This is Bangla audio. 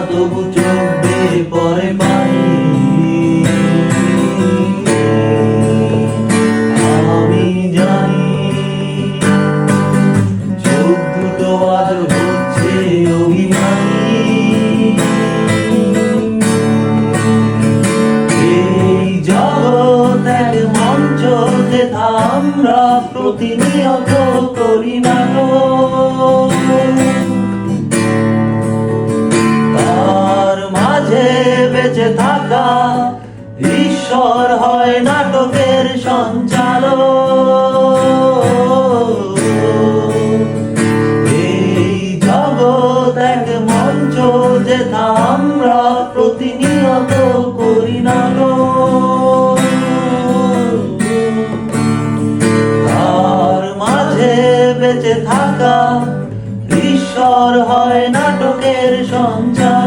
তবু চোখ বেয়ে পড়ে পানি। আমি জানি চোখ দুটো আজ হচ্ছে অভিমানী। এই জগৎ এক মঞ্চ, যেথা আমরা প্রতিনিয়ত করি নাটক। তার মাঝে বেঁচে থাকা ঈশ্বর হয় নাটকের সঞ্চালক। এই জগৎ এক মঞ্চ, যেথা আমরা প্রতিনিয়ত করি নাটক। তার মাঝে বেঁচে থাকা ঈশ্বর হয় নাটকের সঞ্চালক।